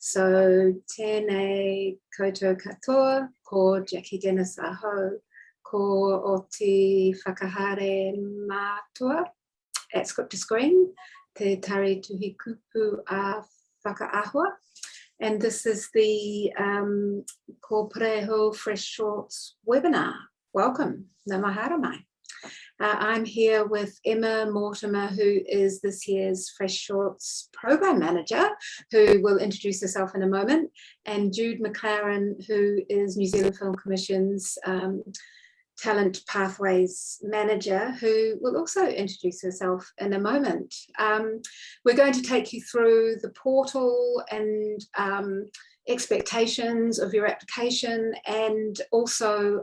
So, tēnei koutou katoa, ko Jackie Dennis aho, ko o te whakahare mātua at Script to Screen, te tari tuhi kupu a whakaahua. And this is the Kōpere Hou Fresh Shorts webinar. Welcome, ngā mahara mai. I'm here with Emma Mortimer, who is this year's Fresh Shorts Program Manager, who will introduce herself in a moment, and Jude McLaren, who is New Zealand Film Commission's Talent Pathways Manager, who will also introduce herself in a moment. We're going to take you through the portal and expectations of your application, and also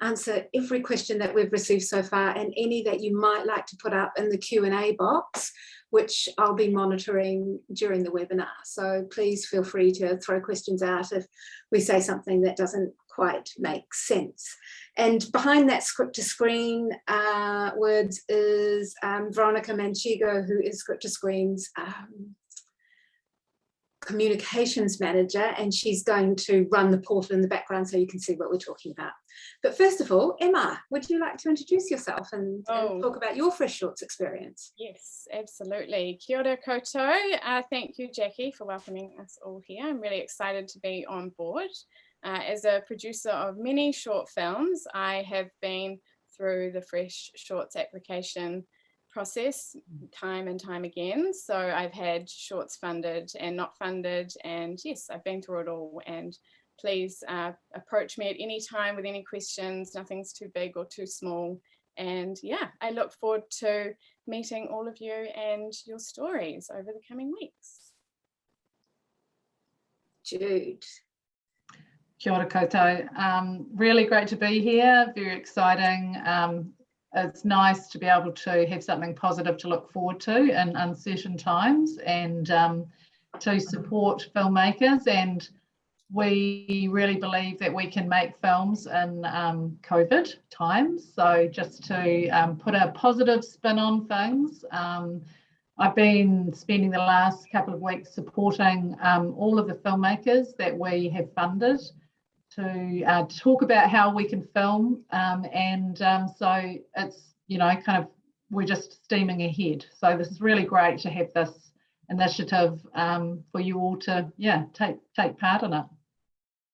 answer every question that we've received so far and any that you might like to put up in the Q&A box, which I'll be monitoring during the webinar. So please feel free to throw questions out if we say something that doesn't quite make sense. And behind that Script to Screen words is Veronica Manchigo, who is Script to Screen's communications manager, and she's going to run the portal in the background so you can see what we're talking about. But first of all, Emma, would you like to introduce yourself and talk about your Fresh Shorts experience? Yes, absolutely. Kia ora koutou. Thank you, Jackie, for welcoming us all here. I'm really excited to be on board. As a producer of many short films, I have been through the Fresh Shorts application process time and time again. So I've had shorts funded and not funded, and yes, I've been through it all. And please approach me at any time with any questions. Nothing's too big or too small. And yeah, I look forward to meeting all of you and your stories over the coming weeks. Jude. Kia ora koutou. Really great to be here, very exciting. It's nice to be able to have something positive to look forward to in uncertain times, and to support filmmakers. And we really believe that we can make films in COVID times. So just to put a positive spin on things, I've been spending the last couple of weeks supporting all of the filmmakers that we have funded to talk about how we can film, so it's, you know, kind of, we're just steaming ahead. So this is really great to have this initiative for you all to, yeah, take part in it.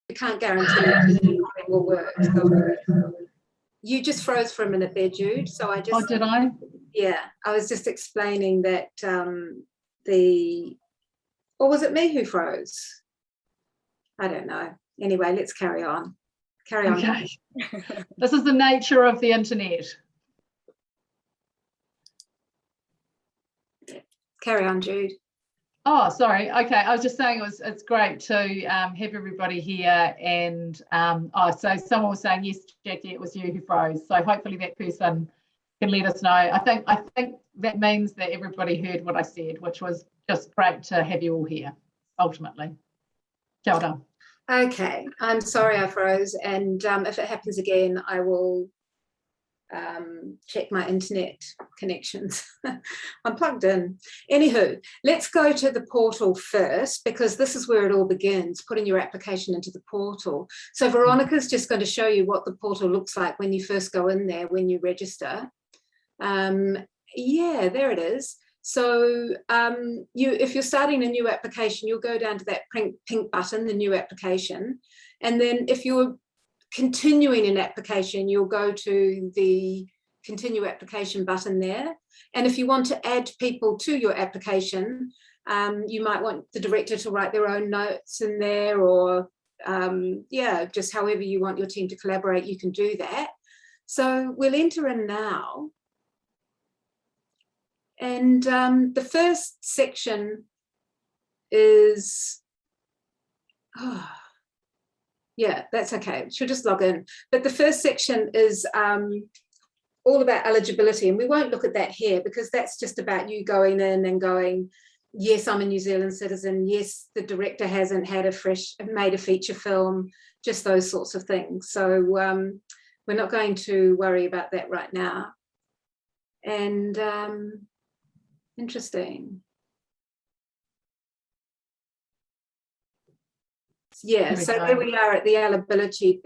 We can't guarantee it will work. So you just froze for a minute there, Jude. So I just. Oh, did I? Yeah, I was just explaining that or was it me who froze? I don't know. Anyway, let's carry on. Carry on. Okay. This is the nature of the internet. Carry on, Jude. Oh, sorry. Okay, I was just saying it's great to have everybody here, and so someone was saying, yes, Jackie, it was you who froze. So hopefully that person can let us know. I think that means that everybody heard what I said, which was just great to have you all here. Ultimately, kia ora. Okay, I'm sorry I froze, and if it happens again, I will check my internet connections. I'm plugged in. Anywho, let's go to the portal first, because this is where it all begins, putting your application into the portal. So Veronica's just going to show you what the portal looks like when you first go in there, when you register. Yeah, there it is. So if you're starting a new application, you'll go down to that pink button, the new application. And then if you're continuing an application, you'll go to the continue application button there. And if you want to add people to your application, you might want the director to write their own notes in there, or yeah, just however you want your team to collaborate, you can do that. So we'll enter in now. And the first section is, yeah, that's okay. She'll just log in. But the first section is all about eligibility. And we won't look at that here, because that's just about you going in and going, yes, I'm a New Zealand citizen. Yes, the director hasn't made a feature film, just those sorts of things. So we're not going to worry about that right now. And interesting. Yeah, so here we are at the eligibility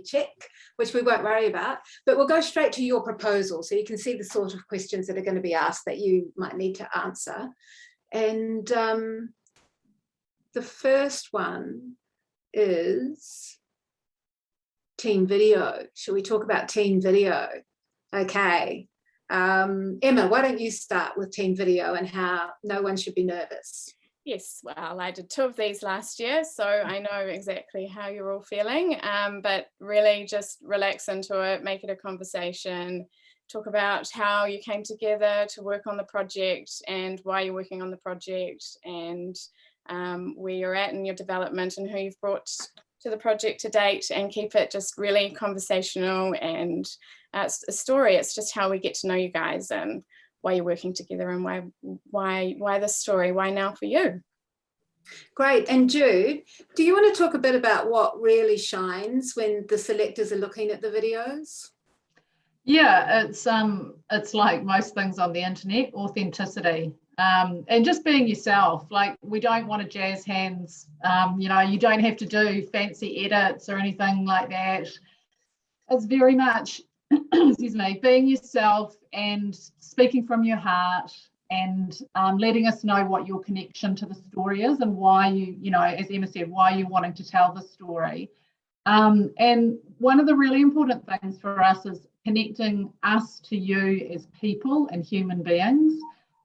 check, which we won't worry about, but we'll go straight to your proposal so you can see the sort of questions that are going to be asked that you might need to answer. And the first one is team video. Shall we talk about team video? Okay. Emma, why don't you start with team video and how no one should be nervous? Yes, well, I did 2 of these last year, so I know exactly how you're all feeling, but really just relax into it, make it a conversation, talk about how you came together to work on the project and why you're working on the project, and where you're at in your development and who you've brought to the project to date, and keep it just really conversational and it's a story. It's just how we get to know you guys and why you're working together and why this story, why now for you. Great. And Jude, do you want to talk a bit about what really shines when the selectors are looking at the videos? Yeah, it's like most things on the internet, authenticity. And just being yourself. Like, we don't want to jazz hands, you know, you don't have to do fancy edits or anything like that. It's very much, excuse me, being yourself and speaking from your heart, and letting us know what your connection to the story is and why you know, as Emma said, why you're wanting to tell the story. And one of the really important things for us is connecting us to you as people and human beings.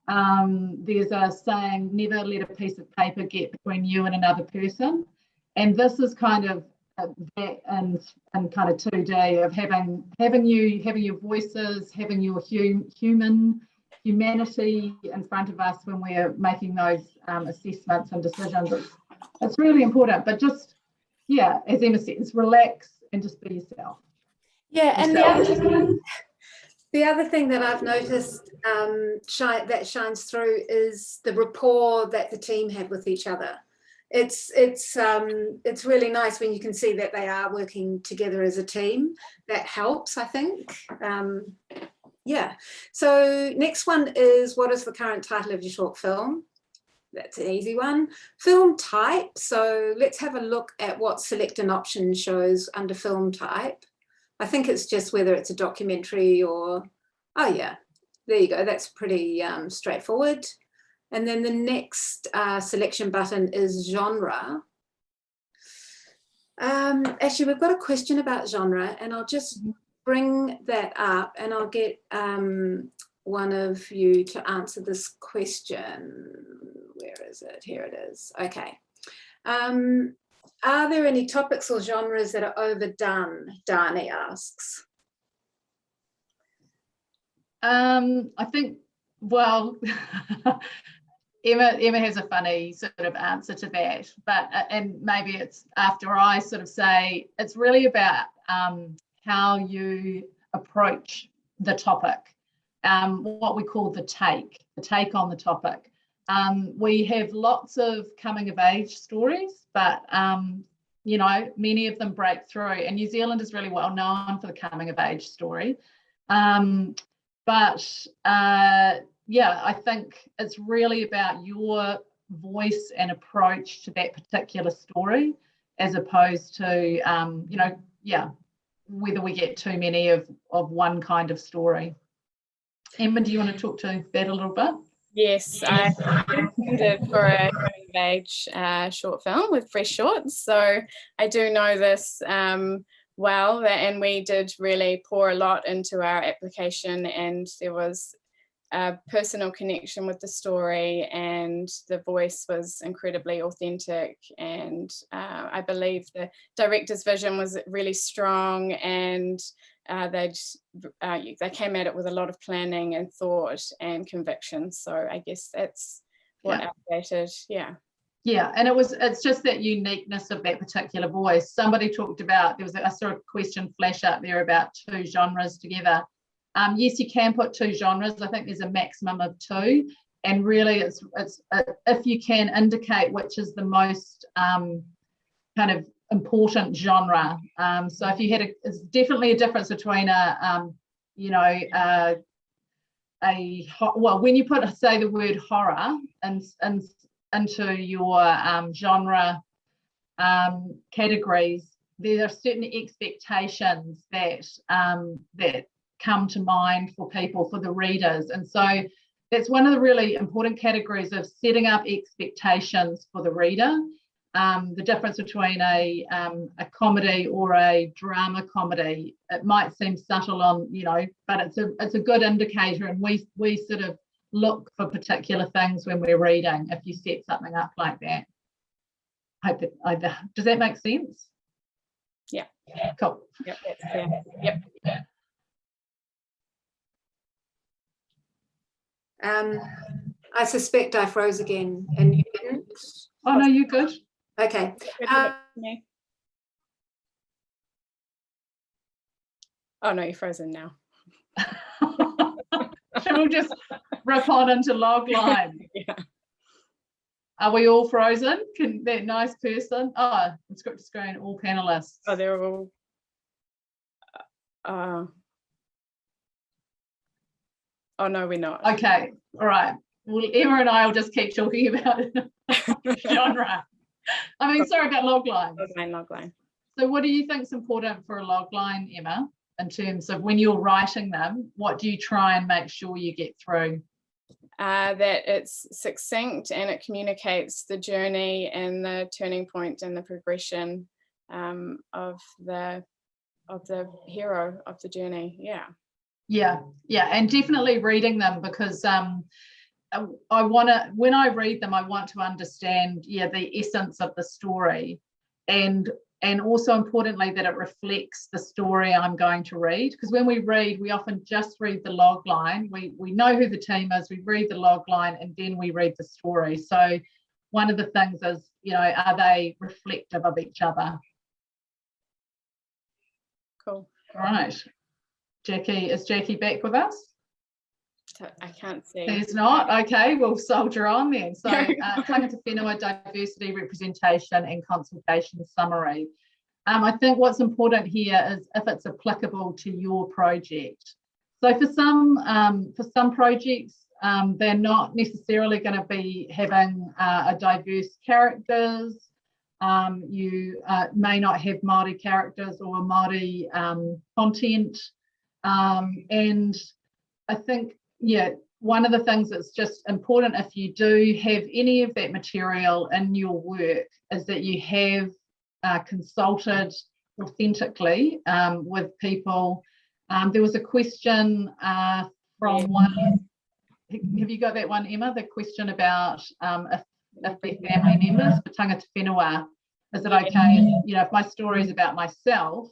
There's a saying, never let a piece of paper get between you and another person. And this is kind of that and kind of 2D of having your voices, having your humanity in front of us when we're making those assessments and decisions. It's really important, but just, yeah, as Emma says, relax and just be yourself. Yeah, and the other thing that I've noticed that shines through is the rapport that the team have with each other. It's really nice when you can see that they are working together as a team. That helps, I think. Yeah. So next one is, what is the current title of your short film? That's an easy one. Film type. So let's have a look at what select an option shows under film type. I think it's just whether it's a documentary or, oh yeah, there you go. That's pretty straightforward. And then the next selection button is genre. Actually, we've got a question about genre, and I'll just bring that up and I'll get one of you to answer this question. Where is it? Here it is. Okay. Are there any topics or genres that are overdone? Dani asks. I think, well, Emma has a funny sort of answer to that, but and maybe it's after I sort of say it's really about how you approach the topic, what we call the take on the topic. We have lots of coming of age stories, but you know, many of them break through, and New Zealand is really well known for the coming of age story. Yeah, I think it's really about your voice and approach to that particular story, as opposed to, you know, yeah, whether we get too many of one kind of story. Emma, do you want to talk to that a little bit? Yes, I intended for a coming of age short film with Fresh Shorts, so I do know this well, and we did really pour a lot into our application, and there was a personal connection with the story, and the voice was incredibly authentic, and I believe the director's vision was really strong, and they came at it with a lot of planning and thought and conviction. So I guess that's what elevated, Yeah, and it's just that uniqueness of that particular voice. Somebody talked about, I saw a question flash up there about 2 genres together. Yes, you can put 2 genres. I think there's a maximum of 2, and really it's if you can indicate which is the most kind of important genre. So if you had it's definitely a difference between you know, well, when you put, say, the word horror and into your genre categories, there are certain expectations that that come to mind for people, for the readers. And so that's one of the really important categories of setting up expectations for the reader. The difference between a comedy or a drama comedy, it might seem subtle on, but it's a good indicator, and we sort of look for particular things when we're reading if you set something up like that. Does that make sense? Yeah. Cool. Yep, that's clear. Yep. I suspect I froze again, and you didn't. Oh no, you're good. Okay. Oh no, you're frozen now. Should we just rip on into logline? Yeah. Are we all frozen? Can that nice person? Oh, script to screen, all panelists. Oh, they're all. Oh no, we're not. Okay, all right. Well, Emma and I will just keep talking about genre. I mean, sorry about logline. Logline. So what do you think is important for a logline, Emma, in terms of when you're writing them? What do you try and make sure you get through? That it's succinct and it communicates the journey and the turning point and the progression of the hero of the journey. Yeah, and definitely reading them, because when I read them, I want to understand the essence of the story, and also importantly that it reflects the story I'm going to read. Because when we read, we often just read the log line. We know who the team is, we read the log line, and then we read the story. So one of the things is, are they reflective of each other? Cool. All right. Jackie, is Jackie back with us? I can't see. There's not? Okay, we'll soldier on then. So tangata whenua, diversity, representation and consultation summary. I think what's important here is if it's applicable to your project. So for some projects, they're not necessarily going to be having a diverse characters. You may not have Māori characters or Māori content. And I think, one of the things that's just important if you do have any of that material in your work is that you have consulted authentically with people. There was a question from one, have you got that one, Emma? The question about if they're family members for tangata whenua, is it okay, if my story is about myself,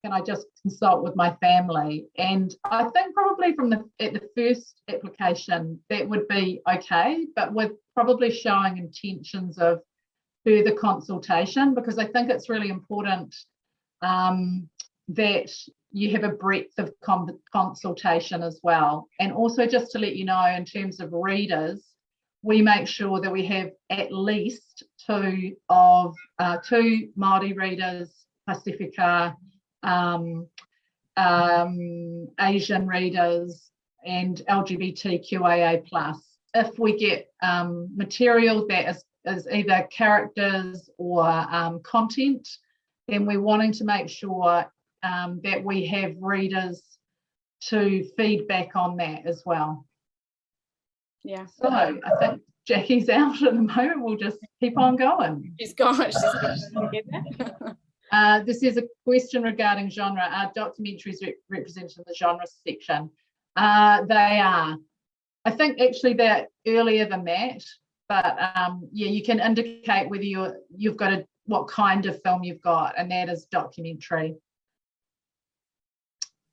can I just consult with my family? And I think probably at the first application, that would be okay, but with probably showing intentions of further consultation, because I think it's really important that you have a breadth of consultation as well. And also just to let you know, in terms of readers, we make sure that we have at least two Māori readers, Pasifika, Asian readers and LGBTQIA+. If we get material that is either characters or content, then we're wanting to make sure that we have readers to feedback on that as well. Yeah. So I think Jackie's out at the moment. We'll just keep on going. She's gone. She's this is a question regarding genre. Are documentaries represented in the genre section? They are. I think actually they're earlier than that, but you can indicate whether you've got what kind of film you've got, and that is documentary.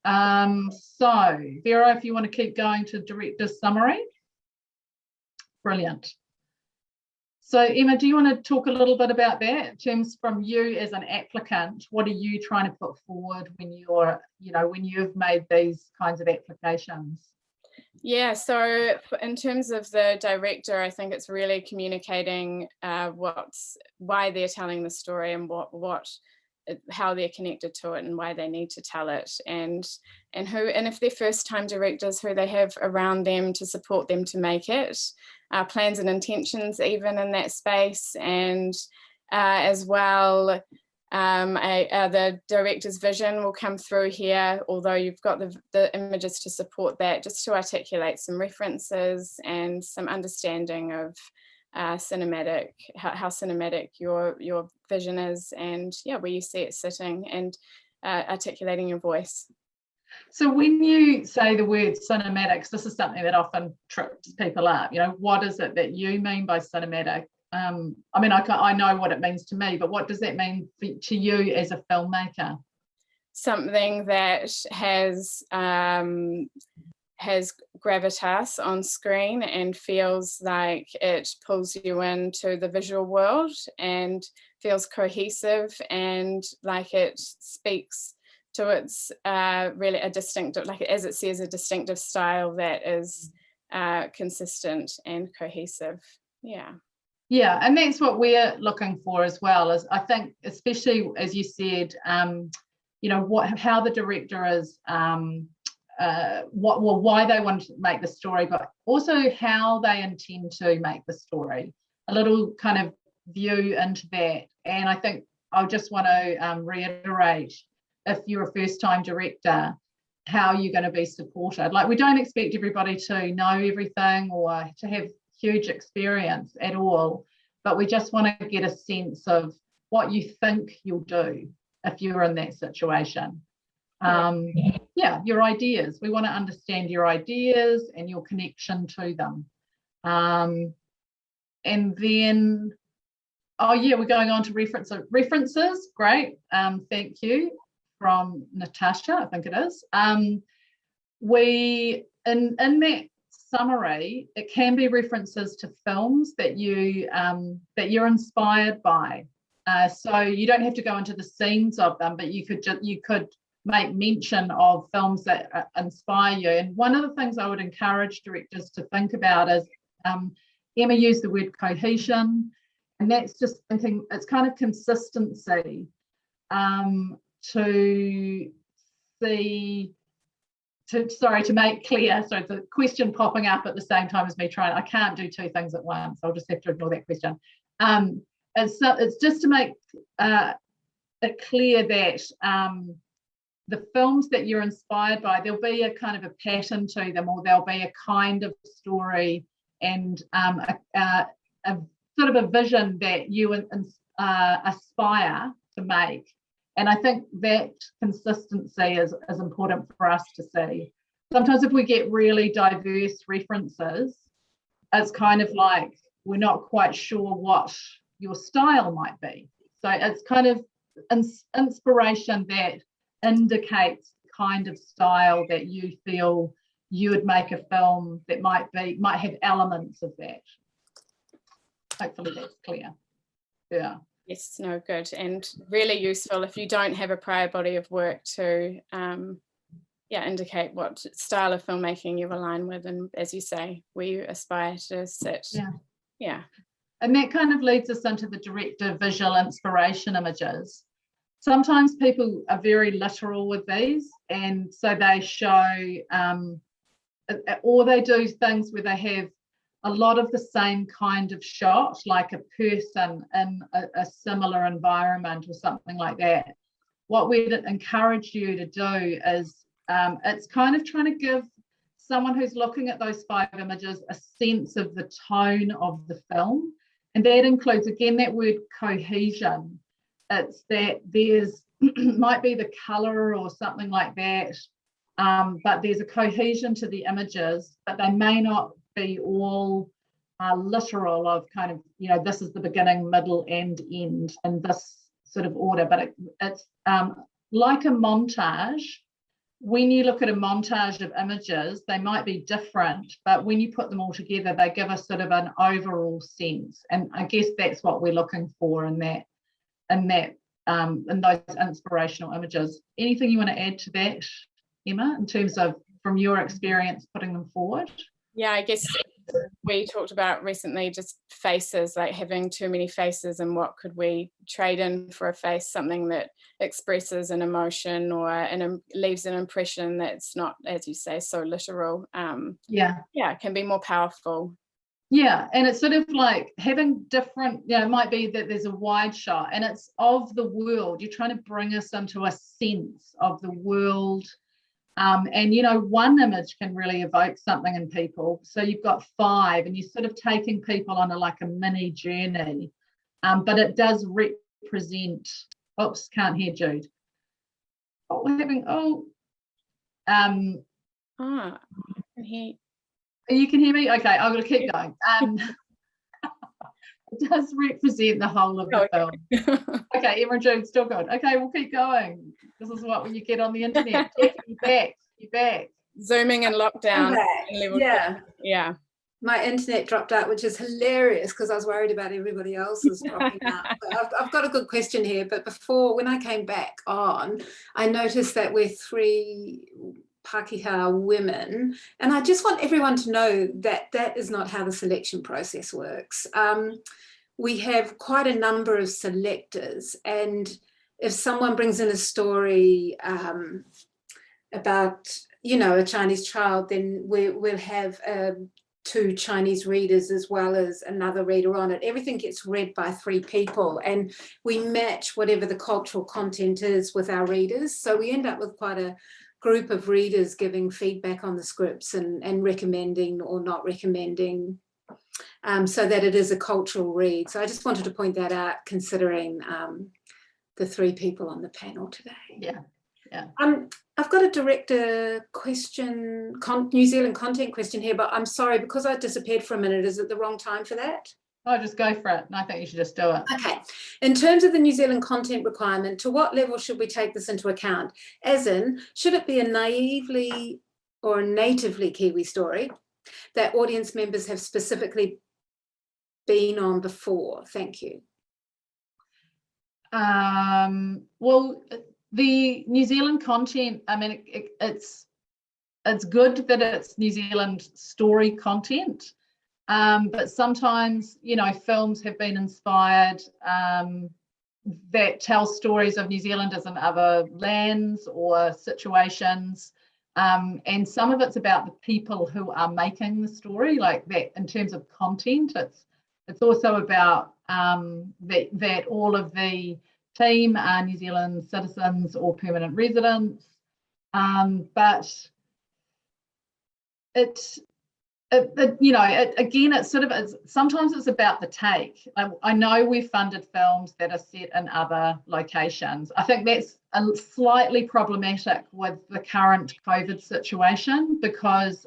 So Vera, if you want to keep going to director's summary. Brilliant. So Emma, do you want to talk a little bit about that in terms from you as an applicant? What are you trying to put forward when when you've made these kinds of applications? Yeah, so in terms of the director, I think it's really communicating why they're telling the story and what how they're connected to it and why they need to tell it, and if they're first time directors, who they have around them to support them to make it, plans and intentions even in that space, and as well the director's vision will come through here, although you've got the images to support that, just to articulate some references and some understanding of cinematic, how cinematic your vision is, and where you see it sitting, and articulating your voice. So when you say the word cinematics, this is something that often trips people up. What is it that you mean by cinematic? I mean, I know what it means to me, but what does that mean to you as a filmmaker? Something that has gravitas on screen and feels like it pulls you into the visual world and feels cohesive, and like it speaks to its really a distinctive, like as it says, a distinctive style that is consistent and cohesive. Yeah, and that's what we're looking for as well. Is, I think, especially as you said, how the director is, why they want to make the story, but also how they intend to make the story. A little kind of view into that. And I think I just want to reiterate, if you're a first-time director, how you're going to be supported. Like, we don't expect everybody to know everything or to have huge experience at all, but we just want to get a sense of what you think you'll do if you're in that situation. Your ideas. We want to understand your ideas and your connection to them. And then, we're going on to references. Great. Thank you. From Natasha, I think it is. We in that summary, it can be references to films that you're inspired by. So you don't have to go into the scenes of them, but you could make mention of films that inspire you. And one of the things I would encourage directors to think about is, Emma used the word cohesion, and that's just thinking, it's kind of consistency. To make clear, so it's a question popping up at the same time as me trying, I can't do two things at once, I'll just have to ignore that question. It's just to make it clear that the films that you're inspired by, there'll be a kind of a pattern to them, or there'll be a kind of story and a sort of a vision that you aspire to make. And I think that consistency is important for us to see. Sometimes if we get really diverse references, it's kind of like we're not quite sure what your style might be. So it's kind of inspiration that indicates the kind of style that you feel you would make a film that might have elements of that. Hopefully that's clear. Yeah. Yes, no, good, and really useful if you don't have a prior body of work to indicate what style of filmmaking you align with, and as you say, where you aspire to sit. Yeah. And that kind of leads us into the director visual inspiration images. Sometimes people are very literal with these, and so they show or they do things where they have a lot of the same kind of shot, like a person in a similar environment or something like that. What we'd encourage you to do is, it's kind of trying to give someone who's looking at those 5 images a sense of the tone of the film. And that includes, again, that word cohesion. It's that there's might be the color or something like that, but there's a cohesion to the images, but they may not be all literal of kind of, this is the beginning, middle, and end in this sort of order, but it's like a montage. When you look at a montage of images, they might be different, but when you put them all together, they give us sort of an overall sense. And I guess that's what we're looking for in those inspirational images. Anything you want to add to that, Emma, in terms of from your experience putting them forward? Yeah, I guess we talked about recently just faces, like having too many faces, and what could we trade in for a face, something that expresses an emotion or leaves an impression that's not, as you say, so literal. It can be more powerful. Yeah, and it's sort of like having different, it might be that there's a wide shot and it's of the world. You're trying to bring us into a sense of the world. And, one image can really evoke something in people. So you've got 5 and you're sort of taking people on a mini journey. But it does represent, oops, can't hear Jude. Oh, we're having, I can hear. You can hear me? Okay, I'm going to keep going. It does represent the whole of the film. Okay, Emma and Jude, still good. Okay, we'll keep going. This is what you get on the internet. You're back. Zooming and lockdown. Yeah. My internet dropped out, which is hilarious because I was worried about everybody else's dropping out. But I've got a good question here. But when I came back on, I noticed that we're 3 Pākehā women, and I just want everyone to know that that is not how the selection process works. We have quite a number of selectors, and if someone brings in a story about a Chinese child, then we'll have 2 Chinese readers as well as another reader on it. Everything gets read by 3 people, and we match whatever the cultural content is with our readers, so we end up with quite a group of readers giving feedback on the scripts and recommending or not recommending, so that it is a cultural read. So I just wanted to point that out, considering the 3 people on the panel today. Yeah. I've got a director question, New Zealand content question here, but I'm sorry, because I disappeared for a minute, is it the wrong time for that? Oh, just go for it. I think you should just do it. Okay. In terms of the New Zealand content requirement, to what level should we take this into account? As in, should it be a naively or a natively Kiwi story that audience members have specifically been on before? Thank you. Well, the New Zealand content, I mean, it's good that it's New Zealand story content. But sometimes, films have been inspired that tell stories of New Zealanders in other lands or situations. And some of it's about the people who are making the story, like that in terms of content. It's also about that all of the team are New Zealand citizens or permanent residents. But it's sort of, sometimes it's about the take. I know we've funded films that are set in other locations. I think that's slightly problematic with the current COVID situation, because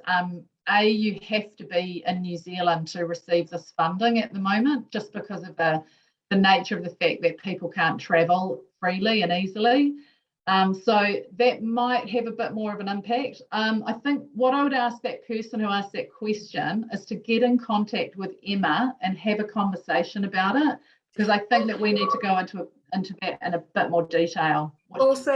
you have to be in New Zealand to receive this funding at the moment, just because of the nature of the fact that people can't travel freely and easily. So that might have a bit more of an impact. I think what I would ask that person who asked that question is to get in contact with Emma and have a conversation about it, because I think that we need to go into that in a bit more detail. Also,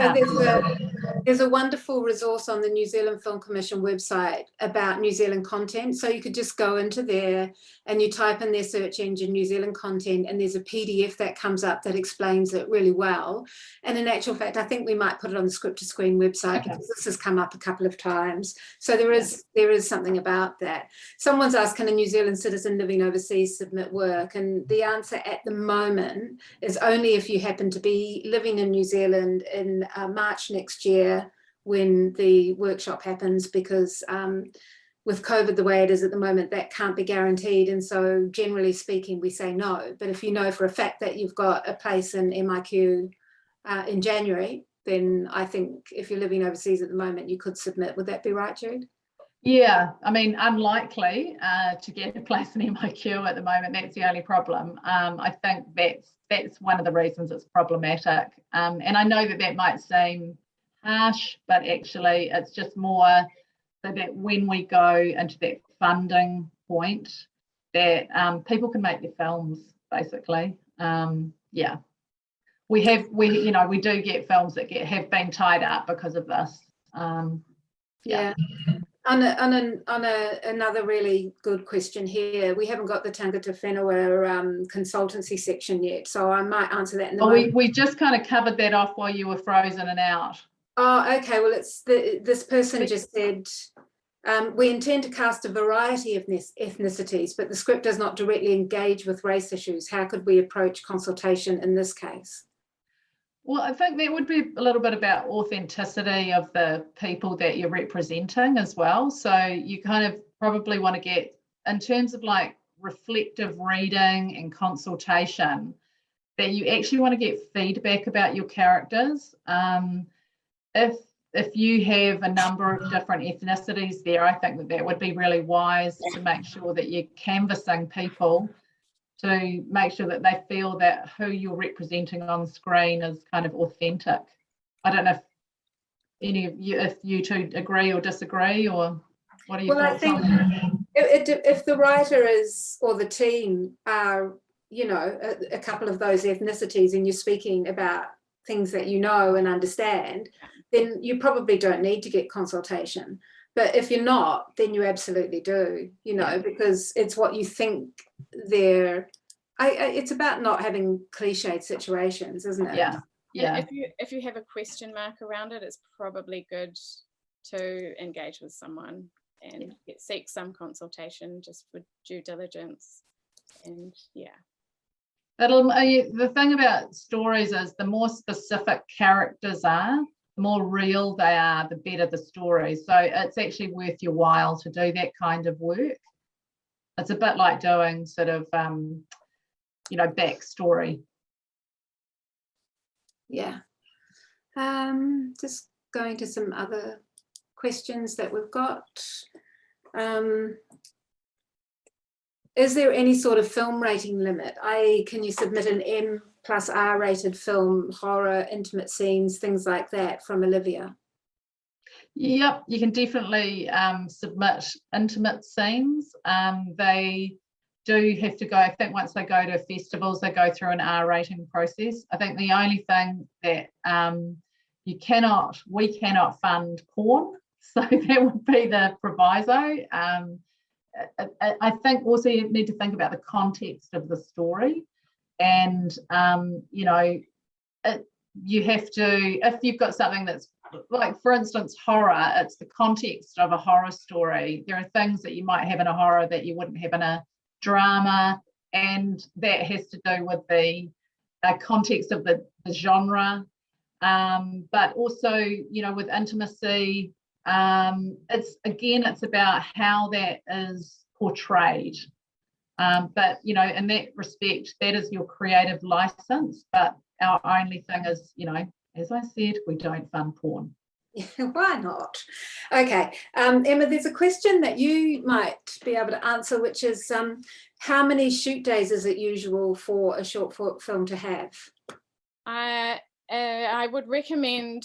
there's a wonderful resource on the New Zealand Film Commission website about New Zealand content. So you could just go into there and you type in their search engine New Zealand content, and there's a PDF that comes up that explains it really well. And in actual fact, I think we might put it on the Script to Screen website, because this has come up a couple of times. So there is something about that. Someone's asked, can a New Zealand citizen living overseas submit work? And the answer at the moment is only if you happen to be living in New Zealand in March next year when the workshop happens, because with COVID the way it is at the moment, that can't be guaranteed, and so generally speaking we say no. But if you know for a fact that you've got a place in MIQ in January, then I think if you're living overseas at the moment you could submit. Would that be right, Jude? Yeah, I mean, unlikely to get a place in MIQ at the moment. That's the only problem. I think that's one of the reasons it's problematic. And I know that might seem harsh, but actually it's just more so that when we go into that funding point, that people can make their films, basically. We do get films that have been tied up because of this. Another really good question here. We haven't got the tangata whenua consultancy section yet, so I might answer that in the moment. We just kind of covered that off while you were frozen and out. Oh, okay. Well, this person just said, we intend to cast a variety of ethnicities, but the script does not directly engage with race issues. How could we approach consultation in this case? Well, I think that would be a little bit about authenticity of the people that you're representing as well. So you kind of probably want to get, in terms of like reflective reading and consultation, that you actually want to get feedback about your characters. If you have a number of different ethnicities there, I think that would be really wise to make sure that you're canvassing people to make sure that they feel that who you're representing on screen is kind of authentic. I don't know if any of you, if you two agree or disagree, or what are your thoughts on that? If the writer is, or the team are, you know, a couple of those ethnicities, and you're speaking about things that you know and understand, then you probably don't need to get consultation. But if you're not, then you absolutely do, you know, because it's what you think they're, it's about not having cliched situations, isn't it? Yeah. Yeah. If you have a question mark around it, it's probably good to engage with someone and seek some consultation just for due diligence. And the thing about stories is the more specific characters are, the more real they are, the better the story. So it's actually worth your while to do that kind of work. It's a bit like doing sort of, you know, backstory. Yeah. Just going to some other questions that we've got. Is there any sort of film rating limit? i.e., can you submit an M+R rated film, horror, intimate scenes, things like that, from Olivia? Yep, you can definitely submit intimate scenes. They do have to go, I think once they go to festivals, they go through an R rating process. I think the only thing that we cannot fund porn, so that would be the proviso. I think also you need to think about the context of the story, and you know, you have to, if you've got something that's like, for instance, horror, it's the context of a horror story. There are things that you might have in a horror that you wouldn't have in a drama, and that has to do with the context of the genre, but also, you know, with intimacy, it's about how that is portrayed, but you know, in that respect, that is your creative license. But our only thing is, you know, as I said, we don't fund porn. Why not? Okay, Emma, there's a question that you might be able to answer, which is how many shoot days is it usual for a short film to have? I would recommend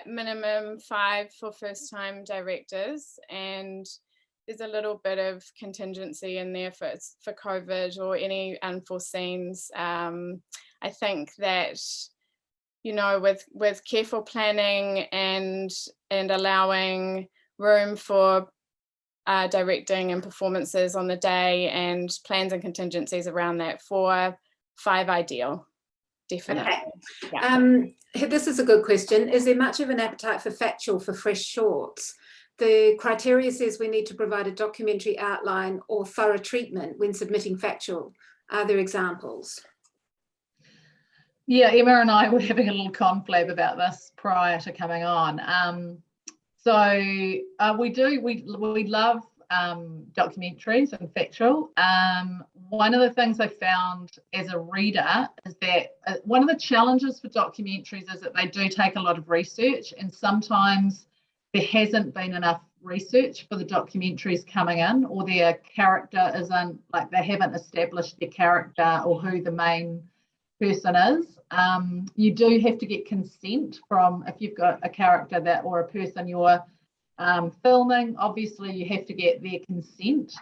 minimum 5 for first-time directors, and there's a little bit of contingency in there for COVID or any unforeseens. I think that, you know, with careful planning and allowing room for directing and performances on the day, and plans and contingencies around that, 4-5 ideal, definitely. Okay. Yeah. This is a good question. Is there much of an appetite for factual for fresh shorts? The criteria says we need to provide a documentary outline or thorough treatment when submitting factual. Are there examples? Yeah, Emma and I were having a little conflab about this prior to coming on. We love documentaries and factual. One of the things I found as a reader is that one of the challenges for documentaries is that they do take a lot of research, and sometimes there hasn't been enough research for the documentaries coming in, or their character isn't, like, they haven't established their character or who the main person is. You do have to get consent from, if you've got a character that, or a person you're filming, obviously you have to get their consent.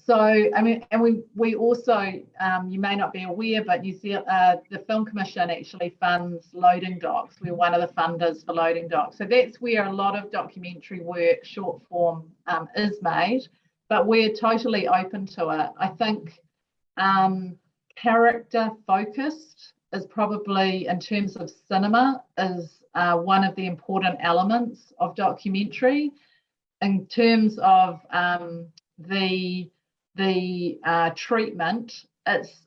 So, I mean, and we also, you may not be aware, but the Film Commission actually funds loading docs. We're one of the funders for loading docs. So that's where a lot of documentary work, short form, is made, but we're totally open to it. I think character focused is probably, in terms of cinema, is one of the important elements of documentary. In terms of the treatment, it's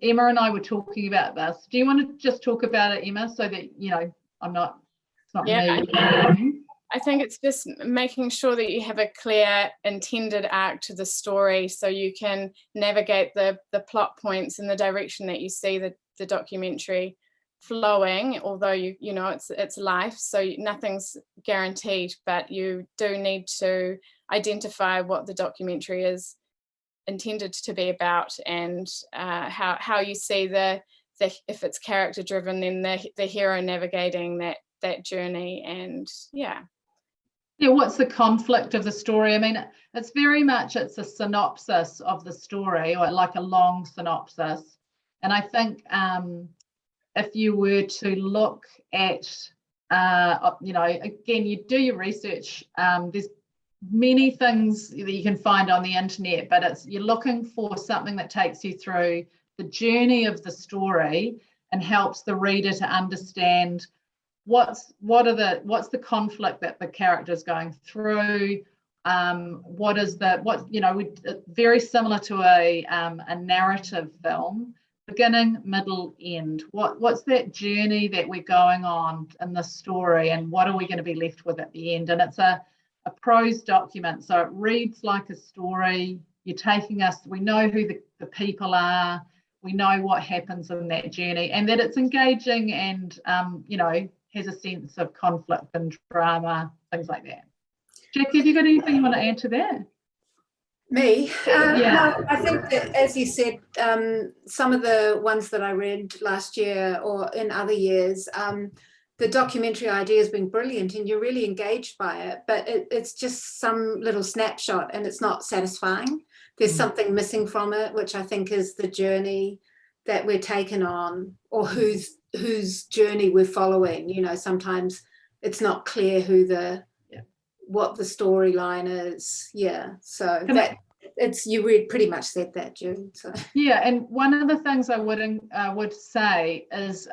Emma and I were talking about this. Do you want to just talk about it, Emma, so that it's not me. I think it's just making sure that you have a clear intended arc to the story, so you can navigate the plot points in the direction that you see the documentary flowing. Although it's life, so nothing's guaranteed, but you do need to identify what the documentary is intended to be about, and how you see the if it's character driven, then the hero navigating that journey. And what's the conflict of the story? I mean, it's very much, it's a synopsis of the story, or like a long synopsis. And I think if you were to look at again, you do your research, there's many things that you can find on the internet, but you're looking for something that takes you through the journey of the story and helps the reader to understand what's the conflict that the character is going through. Very similar to a narrative film, beginning, middle, end. What's that journey that we're going on in the story, and what are we going to be left with at the end? And it's a prose document, so it reads like a story. You're taking us, we know who the people are, we know what happens in that journey, and that it's engaging and has a sense of conflict and drama, things like that. Jackie, have you got anything you want to add to that? Me? No, I think that, as you said, some of the ones that I read last year or in other years, the documentary idea has been brilliant and you're really engaged by it, but it's just some little snapshot and it's not satisfying. There's something missing from it, which I think is the journey that we're taken on, or whose journey we're following. Sometimes it's not clear what the storyline is. So you pretty much said that, Jude. So. And one of the things I would say is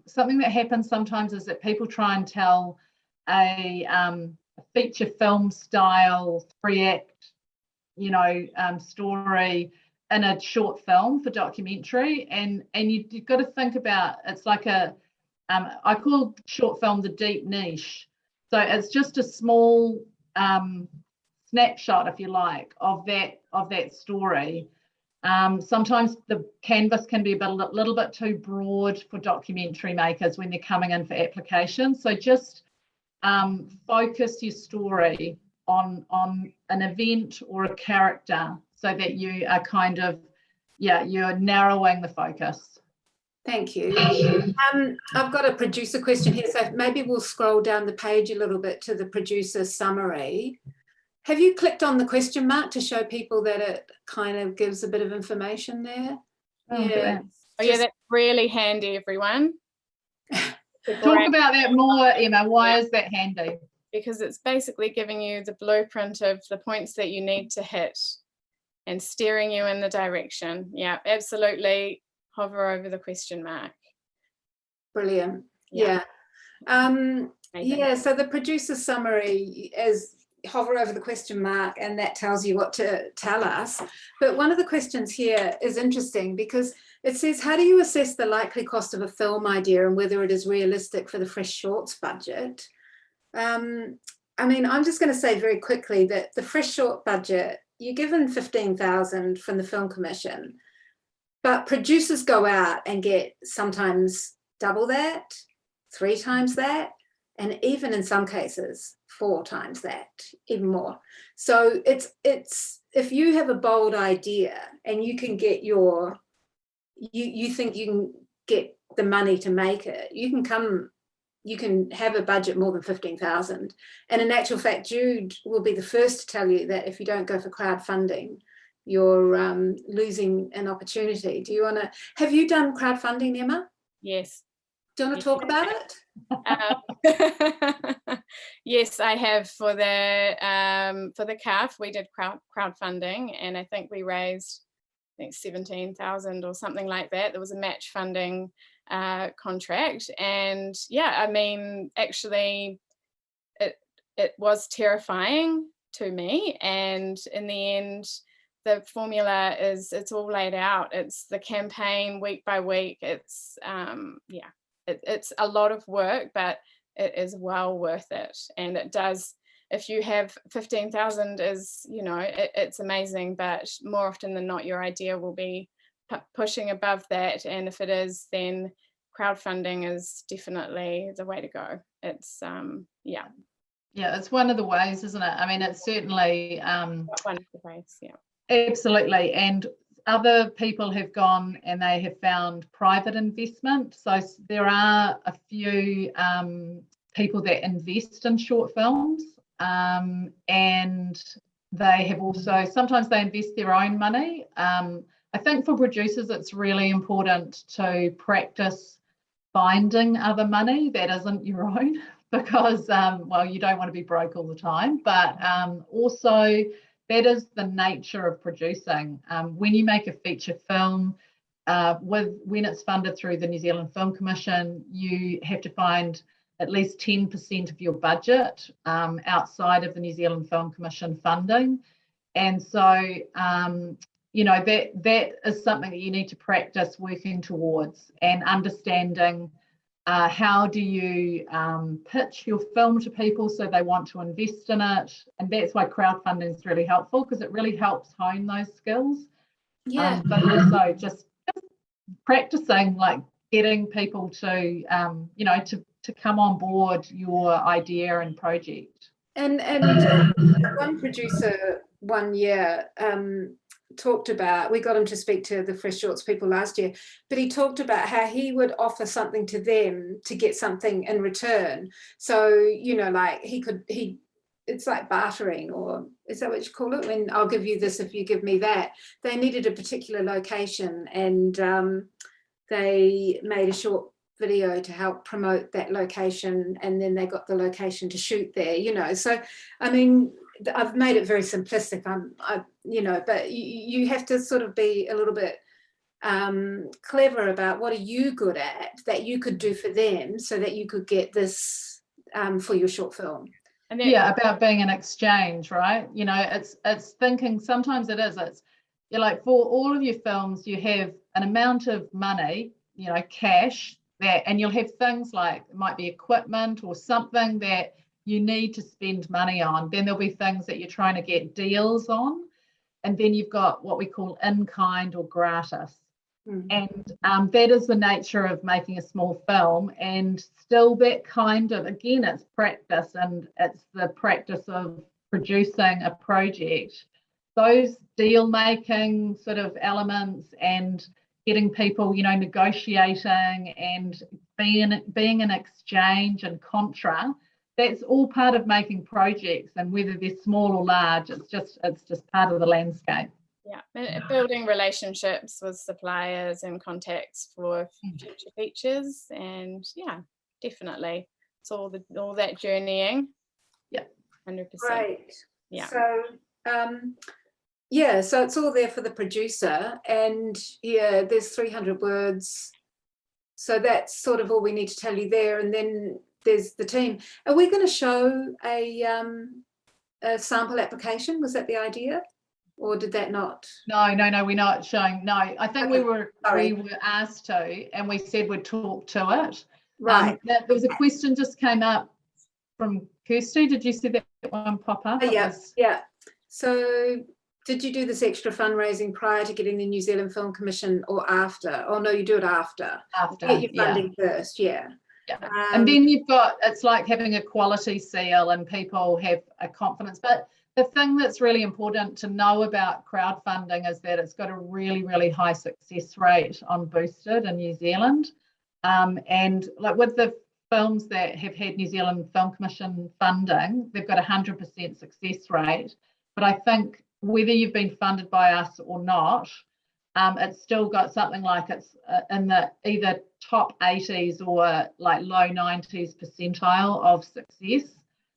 something that happens sometimes is that people try and tell a feature film style 3-act story in a short film for documentary, and you've got to think about, it's like I call short film the deep niche. So it's just a small snapshot, if you like, of that story. Sometimes the canvas can be a little bit too broad for documentary makers when they're coming in for applications. So just focus your story on an event or a character, so that you are kind of you're narrowing the focus. Thank you. I've got a producer question here, so maybe we'll scroll down the page a little bit to the producer summary. Have you clicked on the question mark to show people that it kind of gives a bit of information there? That's really handy, everyone. Talk about that more, Emma. Why is that handy? Because it's basically giving you the blueprint of the points that you need to hit and steering you in the direction. Yeah, absolutely. Hover over the question mark. Brilliant. So the producer summary is hover over the question mark, and that tells you what to tell us. But one of the questions here is interesting because it says, how do you assess the likely cost of a film idea and whether it is realistic for the Fresh Shorts budget? I'm just going to say very quickly that the Fresh Short budget, you're given $15,000 from the Film Commission, but producers go out and get sometimes double that, 3 times that, and even in some cases 4 times that, even more. So it's if you have a bold idea and you can get you think you can get the money to make it, you can have a budget more than 15,000. And in actual fact, Jude will be the first to tell you that if you don't go for crowdfunding, you're losing an opportunity. Do you want to, have you done crowdfunding, Emma? Yes. Do you want to talk about it? Yes, I have. For the calf, we did crowdfunding, and I think we raised, I think, 17,000 or something like that. There was a match funding contract, and yeah, I mean, actually, it was terrifying to me, and in the end, the formula it's all laid out. It's the campaign week by week. It's yeah. It's a lot of work, but it is well worth it. And it does, if you have 15,000 is, you know, it's amazing, but more often than not, your idea will be pushing above that. And if it is, then crowdfunding is definitely the way to go. It's, yeah. Yeah, it's one of the ways, isn't it? I mean, it's certainly... one of the ways, yeah. Absolutely. And other people have gone and they have found private investment. So there are a few people that invest in short films, and they have also, sometimes they invest their own money. I think for producers, it's really important to practice finding other money that isn't your own, because, well, you don't want to be broke all the time, but also that is the nature of producing. When you make a feature film, when it's funded through the New Zealand Film Commission, you have to find at least 10% of your budget outside of the New Zealand Film Commission funding. And so, you know, that is something that you need to practice working towards and understanding. How do you pitch your film to people so they want to invest in it? And that's why crowdfunding is really helpful, because it really helps hone those skills. Yeah. But also just practicing, like getting people to, you know, to come on board your idea and project. And one producer one year talked about, we got him to speak to the Fresh Shorts people last year, but he talked about how he would offer something to them to get something in return. So, you know, like it's like bartering, or is that what you call it? When I'll give you this if you give me that. They needed a particular location, and they made a short video to help promote that location, and then they got the location to shoot there, you know. So, I mean, I've made it very simplistic, you know, but you have to sort of be a little bit clever about what are you good at that you could do for them so that you could get this for your short film. And then, yeah, about being an exchange, right? You know, it's thinking, sometimes it's you're like, for all of your films, you have an amount of money, you know, cash, that, and you'll have things like, it might be equipment or something that you need to spend money on. Then there'll be things that you're trying to get deals on. And then you've got what we call in-kind or gratis. And that is the nature of making a small film. And still that kind of, again, it's practice, and it's the practice of producing a project. Those deal-making sort of elements and getting people, you know, negotiating and being an exchange and contra, that's all part of making projects, and whether they're small or large, it's just part of the landscape. Yeah, and building relationships with suppliers and contacts for future features, and yeah, definitely, it's all that journeying. Yeah, 100%. Right. Yeah. So yeah, so it's all there for the producer, and yeah, there's 300 words. So that's sort of all we need to tell you there, and then there's the team. Are we going to show a sample application? Was that the idea, or did that not? No, we're not showing. No, I think Okay. we were asked to, and we said we'd talk to it. Right. There was a question just came up from Kirsty. Did you see that one pop up? Yeah. So did you do this extra fundraising prior to getting the New Zealand Film Commission, or after? Oh no, you do it after. After, get your funding first. Yeah. Yeah. And then you've got, it's like having a quality seal, and people have a confidence. But the thing that's really important to know about crowdfunding is that it's got a really, really high success rate on Boosted in New Zealand. And like with the films that have had New Zealand Film Commission funding, they've got 100% success rate. But I think whether you've been funded by us or not, it's still got something like it's in the either top 80s or like low 90s percentile of success.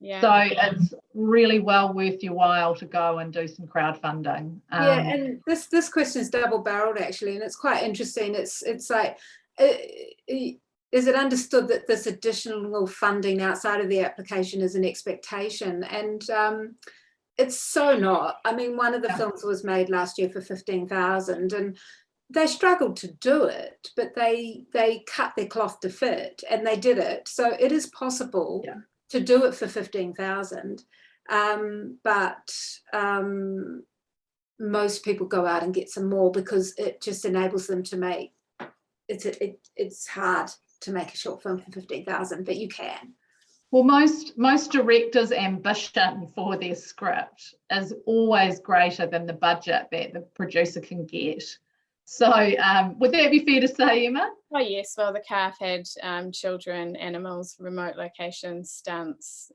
Yeah. So it's really well worth your while to go and do some crowdfunding. Yeah, and this question is double-barreled actually, and it's quite interesting. It's like, is it understood that this additional funding outside of the application is an expectation? And it's so not. I mean, one of the films was made last year for 15,000, and they struggled to do it, but they cut their cloth to fit, and they did it. So it is possible to do it for 15,000, but most people go out and get some more because it just enables them to make. It's hard to make a short film for 15,000, but you can. Well, most directors' ambition for their script is always greater than the budget that the producer can get. So would that be fair to say, Emma? Oh yes, well the calf had children, animals, remote locations, stunts,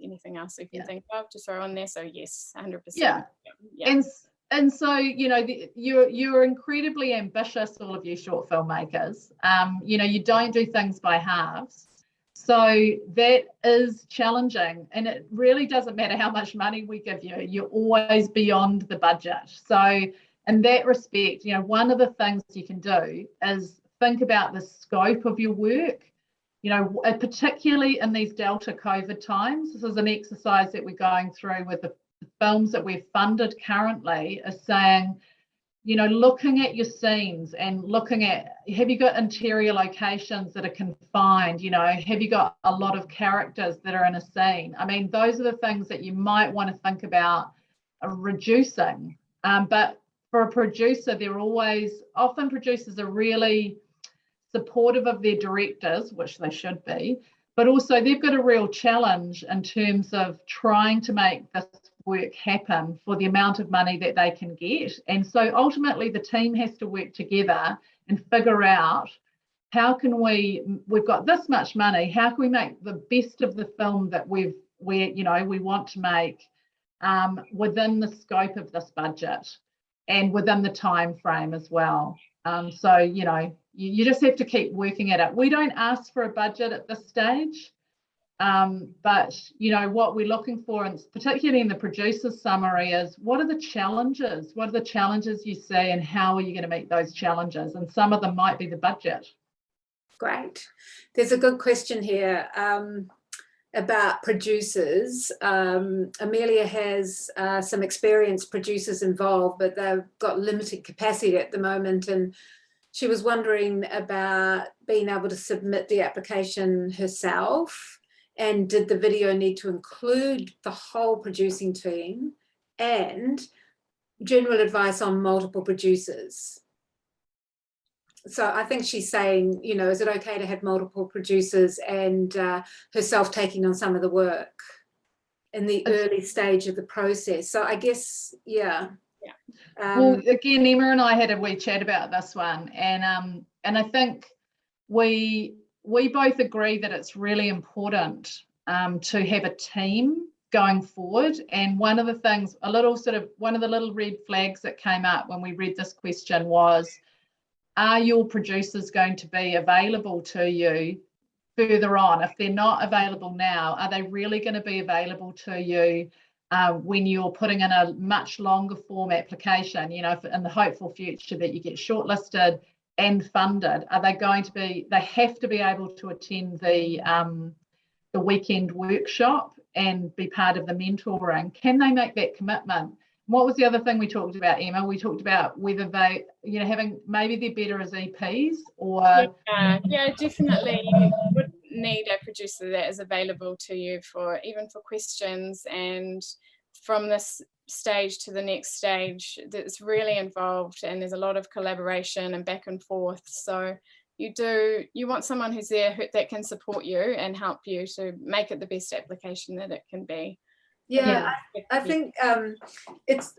anything else we can think of to throw on there. So yes, 100%. Yeah. And so, you know, you're incredibly ambitious, all of you short filmmakers. You know, you don't do things by halves. So that is challenging, and it really doesn't matter how much money we give you, you're always beyond the budget. So in that respect, you know, one of the things you can do is think about the scope of your work, you know, particularly in these Delta COVID times. This is an exercise that we're going through with the films that we've funded currently, is saying, you know, looking at your scenes and looking at, have you got interior locations that are confined? You know, have you got a lot of characters that are in a scene? I mean, those are the things that you might want to think about reducing. But for a producer, often producers are really supportive of their directors, which they should be, but also they've got a real challenge in terms of trying to make this work happen for the amount of money that they can get. And so ultimately the team has to work together and figure out how can we've got this much money, how can we make the best of the film that we want to make within the scope of this budget and within the time frame as well. So, you know, you just have to keep working at it. We don't ask for a budget at this stage. But, you know, what we're looking for, and particularly in the producer's summary, is what are the challenges? What are the challenges you see, and how are you going to meet those challenges? And some of them might be the budget. Great. There's a good question here about producers. Amelia has some experienced producers involved, but they've got limited capacity at the moment. And she was wondering about being able to submit the application herself. And did the video need to include the whole producing team, and general advice on multiple producers? So I think she's saying, you know, is it okay to have multiple producers and herself taking on some of the work in the early stage of the process? So I guess, well, again, Emma and I had a wee chat about this one, and I think we both agree that it's really important to have a team going forward. And one of the things, one of the little red flags that came up when we read this question was, are your producers going to be available to you further on? If they're not available now, are they really going to be available to you when you're putting in a much longer form application, you know, in the hopeful future that you get shortlisted and funded? Are they going to be, they have to be able to attend the weekend workshop and be part of the mentoring? Can they make that commitment? What was the other thing we talked about, Emma? We talked about whether they, you know, maybe they're better as EPs or... Yeah, definitely. You would need a producer that is available to you even for questions, and from this stage to the next stage that's really involved, and there's a lot of collaboration and back and forth. So you want someone who's there that can support you and help you to make it the best application that it can be. I think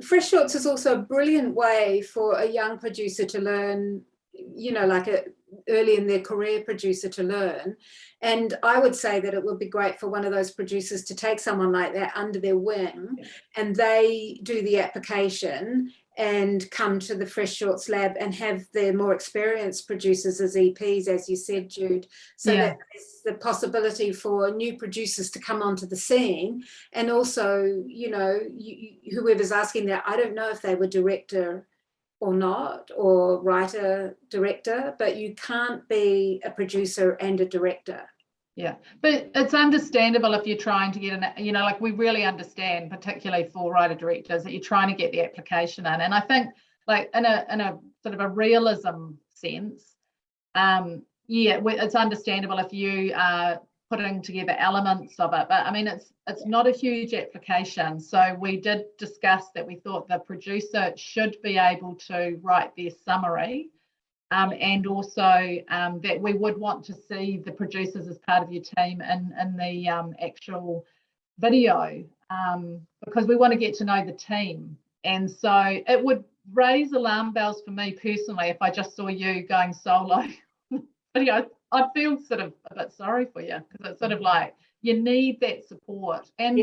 Fresh Shorts is also a brilliant way for a young producer to learn, you know, like early in their career producer to learn. And I would say that it would be great for one of those producers to take someone like that under their wing, and they do the application and come to the Fresh Shorts lab and have their more experienced producers as EPs, as you said, Jude, so that there's the possibility for new producers to come onto the scene. And also, you know, whoever's asking that, I don't know if they were director or not, or writer director, but you can't be a producer and a director. Yeah, but it's understandable if you're trying to get an, you know, like we really understand, particularly for writer directors, that you're trying to get the application in. And I think, like in a sort of a realism sense, it's understandable if you are putting together elements of it. But I mean, it's not a huge application. So we did discuss that we thought the producer should be able to write their summary. And also that we would want to see the producers as part of your team in the actual video, because we want to get to know the team. And so it would raise alarm bells for me personally if I just saw you going solo video. I'd feel sort of a bit sorry for you, because it's sort of like you need that support. And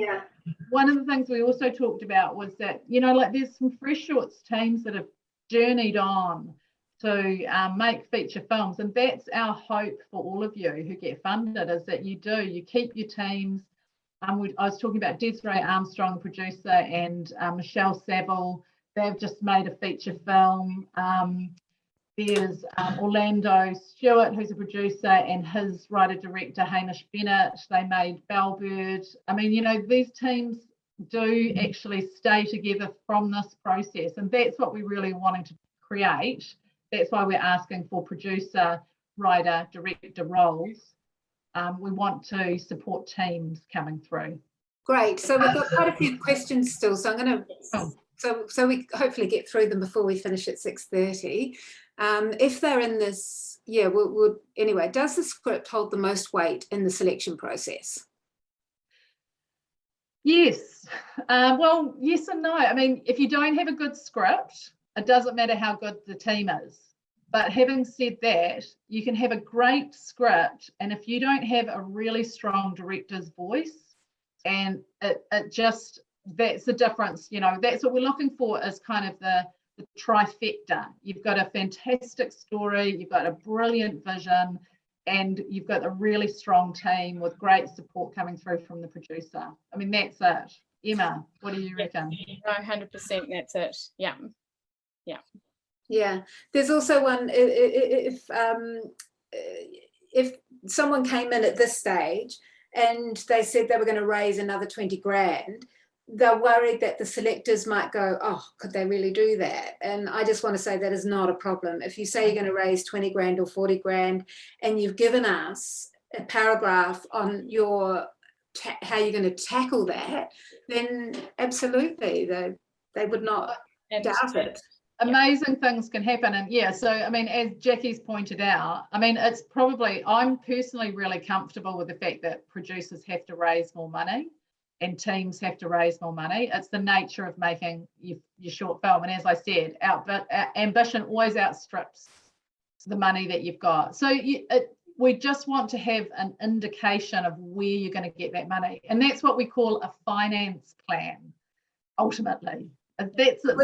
one of the things we also talked about was that, you know, like there's some Fresh Shorts teams that have journeyed on to make feature films, and that's our hope for all of you who get funded, is that you keep your teams. I was talking about Desiree Armstrong, producer, and Michelle Saville. They've just made a feature film. There's Orlando Stewart, who's a producer, and his writer-director Hamish Bennett. They made Bellbird. I mean, you know, these teams do actually stay together from this process, and that's what we're really wanting to create. That's why we're asking for producer, writer, director roles. We want to support teams coming through. Great. So we've got quite a few questions still. So I'm going to, so we hopefully get through them before we finish at 6:30. If they're in this, anyway, does the script hold the most weight in the selection process? Yes. Well, yes and no. I mean, if you don't have a good script, it doesn't matter how good the team is. But having said that, you can have a great script, and if you don't have a really strong director's voice, and it just, that's the difference, you know, that's what we're looking for, is kind of the trifecta. You've got a fantastic story, you've got a brilliant vision, and you've got a really strong team with great support coming through from the producer. I mean, that's it. Emma, what do you reckon? 100%, that's it. Yeah. Yeah, there's also one, if someone came in at this stage and they said they were going to raise another 20 grand, they're worried that the selectors might go, oh, could they really do that? And I just want to say that is not a problem. If you say you're going to raise 20 grand or 40 grand and you've given us a paragraph on your how you're going to tackle that, then absolutely they would not doubt it. Amazing things can happen. And so I mean, as Jackie's pointed out, I mean, it's probably, I'm personally really comfortable with the fact that producers have to raise more money and teams have to raise more money. It's the nature of making your short film. And as I said, our ambition always outstrips the money that you've got. So we just want to have an indication of where you're going to get that money. And that's what we call a finance plan, ultimately. That's it.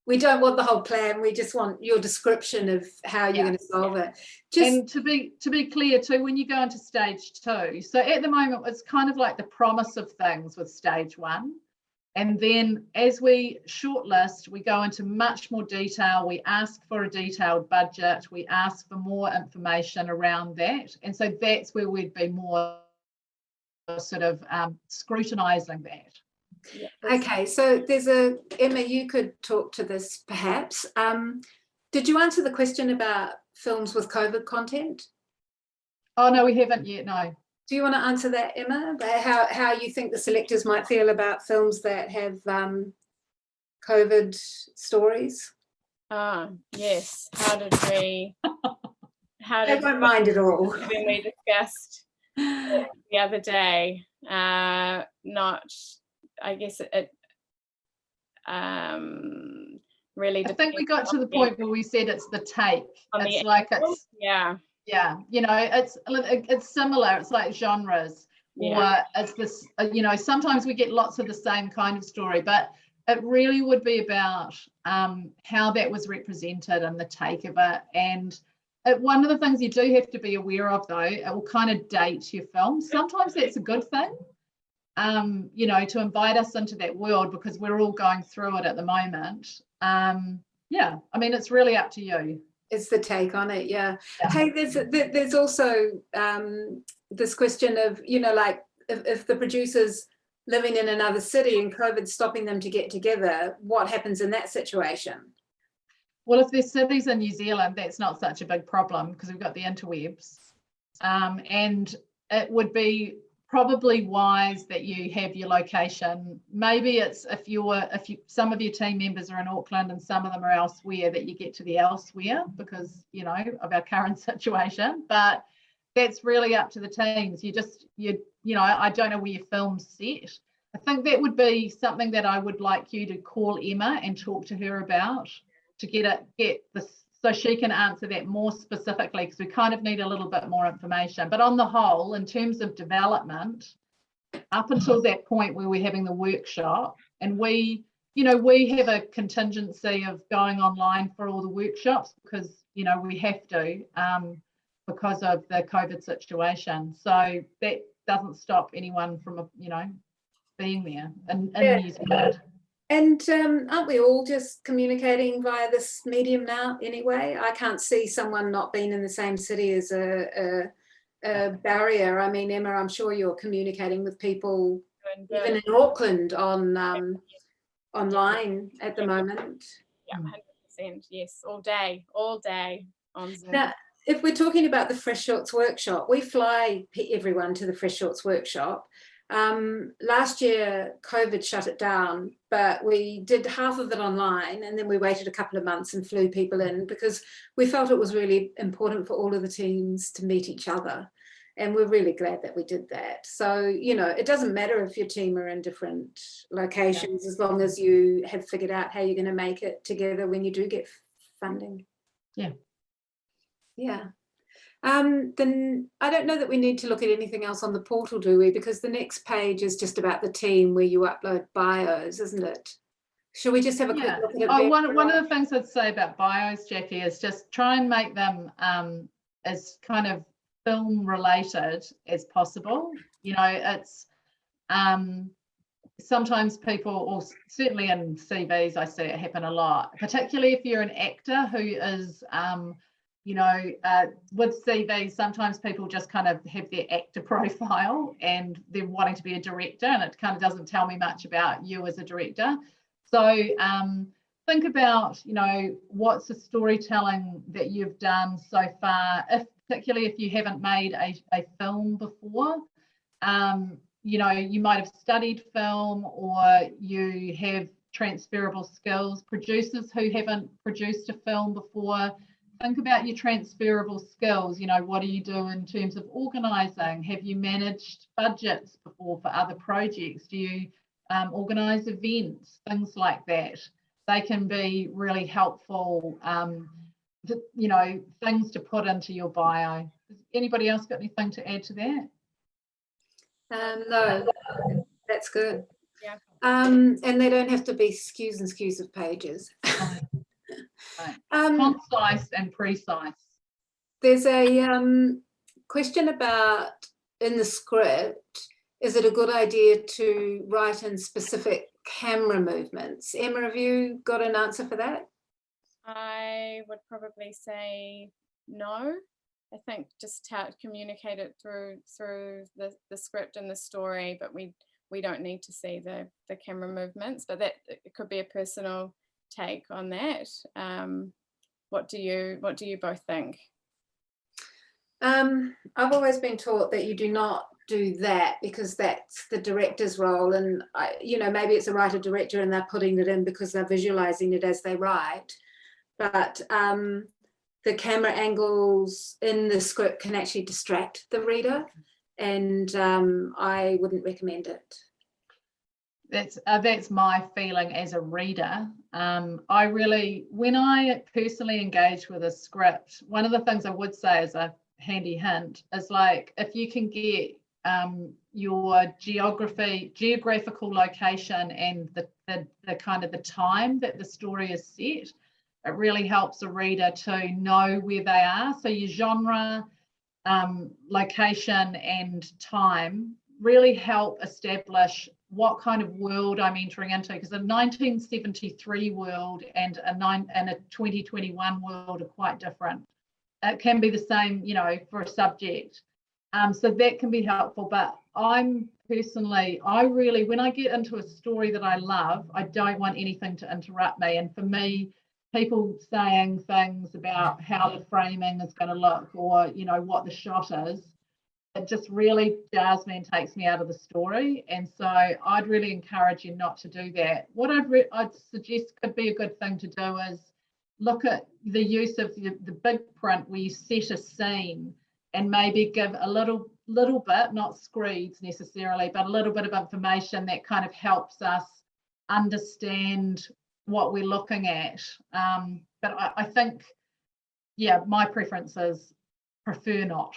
We don't want the whole plan. We just want your description of how you're going to solve it. And to be clear too, when you go into stage 2, so at the moment it's kind of like the promise of things with stage 1, and then as we shortlist, we go into much more detail. We ask for a detailed budget. We ask for more information around that, and so that's where we'd be more sort of scrutinising that. Okay, so there's Emma, you could talk to this perhaps. Did you answer the question about films with COVID content? Oh, no, we haven't yet, no. Do you want to answer that, Emma? About how you think the selectors might feel about films that have COVID stories? Yes. How did we won't mind at all. When we discussed the other day, I guess really I think we got to the on point where we said it's the take. on It's the like angle. it's yeah, you know, it's similar. It's like genres, or it's this. You know, sometimes we get lots of the same kind of story, but it really would be about how that was represented and the take of it. And one of the things you do have to be aware of, though, it will kind of date your film. Sometimes that's a good thing, you know, to invite us into that world, because we're all going through it at the moment. Yeah, I mean, it's really up to you. It's the take on it, yeah. Hey, there's also this question of, you know, like if the producer's living in another city and COVID's stopping them to get together, what happens in that situation? Well, if there's cities in New Zealand, that's not such a big problem because we've got the interwebs. And it would be probably wise that you have your location. Maybe it's if some of your team members are in Auckland and some of them are elsewhere, that you get to the elsewhere because, you know, of our current situation. But that's really up to the teams. You know, I don't know where your film's set. I think that would be something that I would like you to call Emma and talk to her about, to get this, so she can answer that more specifically, because we kind of need a little bit more information. But on the whole, in terms of development, up until that point where we're having the workshop, and we have a contingency of going online for all the workshops because, you know, we have to because of the COVID situation. So that doesn't stop anyone from, you know, being there in New Zealand. And aren't we all just communicating via this medium now anyway? I can't see someone not being in the same city as a barrier. I mean, Emma, I'm sure you're communicating with people even in Auckland on online at the moment. Yeah, 100%. Yes, all day on Zoom. Now, if we're talking about the Fresh Shorts workshop, we fly everyone to the Fresh Shorts workshop. Last year, COVID shut it down, but we did half of it online, and then we waited a couple of months and flew people in because we felt it was really important for all of the teams to meet each other. And we're really glad that we did that. So, you know, it doesn't matter if your team are in different locations, as long as you have figured out how you're going to make it together when you do get funding. Yeah. Yeah. Then I don't know that we need to look at anything else on the portal, do we? Because the next page is just about the team where you upload bios, isn't it? Should we just have a quick look at it? Oh, one of the things I'd say about bios, Jackie, is just try and make them as kind of film related as possible. You know, it's sometimes people, or certainly in CVs, I see it happen a lot, particularly if you're an actor who is you know, with CVs, sometimes people just kind of have their actor profile and they're wanting to be a director, and it kind of doesn't tell me much about you as a director. So think about, you know, what's the storytelling that you've done so far, particularly if you haven't made a film before. You know, you might have studied film, or you have transferable skills. Producers who haven't produced a film before, think about your transferable skills. You know, what do you do in terms of organising? Have you managed budgets before for other projects? Do you organise events? Things like that. They can be really helpful, you know, things to put into your bio. Has anybody else got anything to add to that? No, that's good. Yeah. And they don't have to be skews and skews of pages. Right. Concise and precise. There's a question about, in the script, is it a good idea to write in specific camera movements? Emma, have you got an answer for that? I would probably say no. I think just communicate it through the script and the story, but we don't need to see the camera movements. But that it could be a personal take on that. What do you both think? I've always been taught that you do not do that because that's the director's role, and you know, maybe it's a writer director and they're putting it in because they're visualizing it as they write, but the camera angles in the script can actually distract the reader, and I wouldn't recommend it. That's my feeling as a reader. I really, when I personally engage with a script, one of the things I would say as a handy hint is like, if you can get your geographical location and the kind of the time that the story is set, it really helps a reader to know where they are. So your genre, location and time really help establish what kind of world I'm entering into, because a 1973 world and a 2021 world are quite different. It can be the same, you know, for a subject. So that can be helpful. But I'm personally, when I get into a story that I love, I don't want anything to interrupt me. And for me, people saying things about how the framing is going to look, or, you know, what the shot is, it just really jars me and takes me out of the story. And so I'd really encourage you not to do that. What I'd suggest could be a good thing to do is look at the use of the big print where you set a scene and maybe give a little bit, not screeds necessarily, but a little bit of information that kind of helps us understand what we're looking at. But I think, yeah, my preference is prefer not.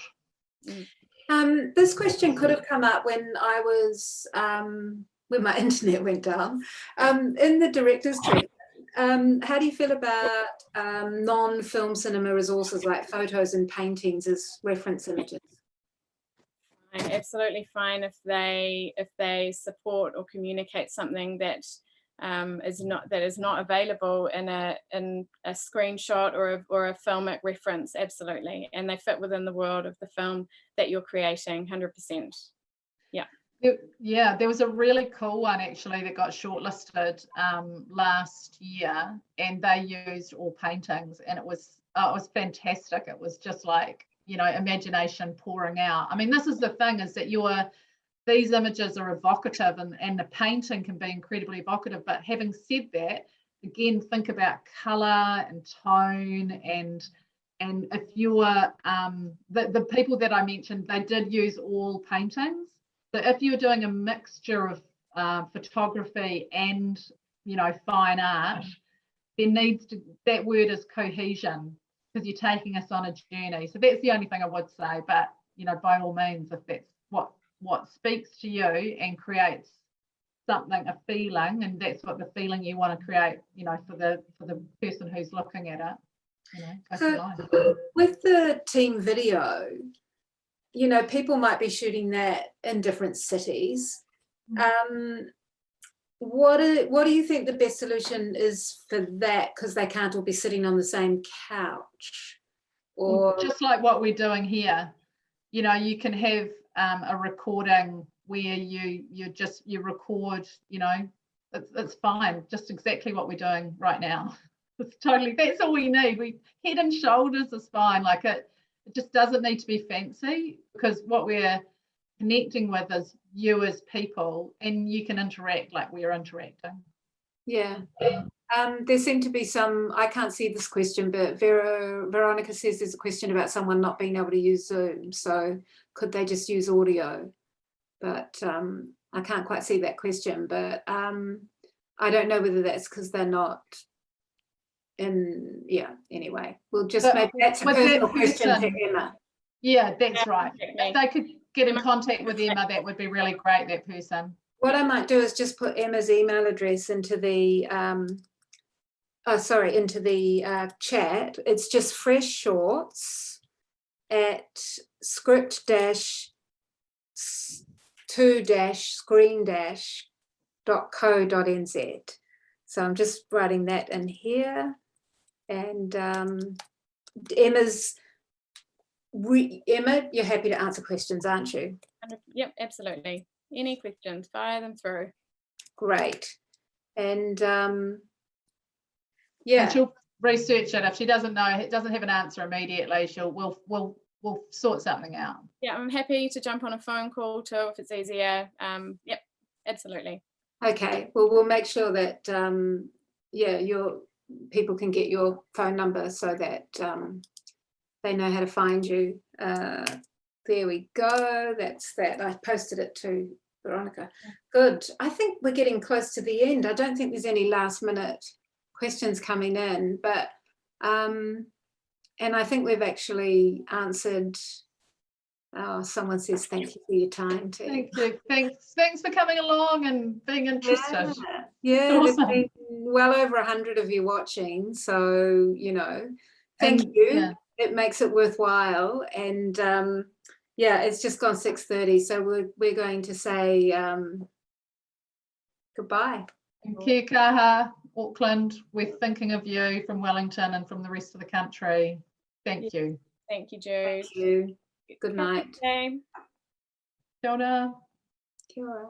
This question could have come up when I was, when my internet went down, in the director's treatment. How do you feel about non-film cinema resources like photos and paintings as reference images? Absolutely fine if they support or communicate something that is not available in a screenshot or a filmic reference. Absolutely, and they fit within the world of the film that you're creating. 100%. Yeah, there was a really cool one actually that got shortlisted last year, and they used all paintings, and it was fantastic. It was just like, you know, imagination pouring out. I mean, this is the thing, is that these images are evocative, and the painting can be incredibly evocative. But having said that, again, think about colour and tone, and if you're the people that I mentioned, they did use all paintings. So if you're doing a mixture of photography and, you know, fine art, there needs to, that word is cohesion, because you're taking us on a journey. So that's the only thing I would say. But, you know, by all means, if that's what speaks to you and creates something, a feeling, and that's what the feeling you want to create, you know, for the person who's looking at it, you know. So with the team video, you know, people might be shooting that in different cities. What do you think the best solution is for that? Because they can't all be sitting on the same couch. Or just like what we're doing here, you know, you can have a recording where you record, you know, it's fine, just exactly what we're doing right now. That's all we need. Head and shoulders is fine. Like it just doesn't need to be fancy, because what we're connecting with is you as people, and you can interact like we're interacting. Yeah. There seem to be some, I can't see this question, but Veronica says there's a question about someone not being able to use Zoom. So could they just use audio? But I can't quite see that question. But I don't know whether that's because they're not in, yeah, anyway. We'll just maybe that's a personal question to Emma. Yeah, that's right. If they could get in contact with Emma, that would be really great, that person. What I might do is just put Emma's email address into the into the chat. It's just freshshorts at script-2-screen-.co.nz. So I'm just writing that in here. And Emma, you're happy to answer questions, aren't you? Yep, absolutely. Any questions, fire them through. Great. And yeah, and she'll research it. If she doesn't know, it doesn't have an answer immediately, we'll sort something out. Yeah, I'm happy to jump on a phone call too if it's easier. Yep, absolutely. Okay, well, we'll make sure that your people can get your phone number so that they know how to find you. There we go. That's that. I posted it to Veronica. Good. I think we're getting close to the end. I don't think there's any last minute questions coming in, but and I think we've actually answered. Oh, someone says thank you for your time too. Thank you. Thanks for coming along and being interested. Yeah, Awesome. there's been well over 100 of you watching, so you know, thank you. Yeah. It makes it worthwhile, and yeah, it's just gone 6:30, so we're going to say goodbye. And kia kaha, Auckland, we're thinking of you from Wellington and from the rest of the country. Thank you. Thank you, Jude. Thank you. Good night. Day. Kia ora. Kia ora.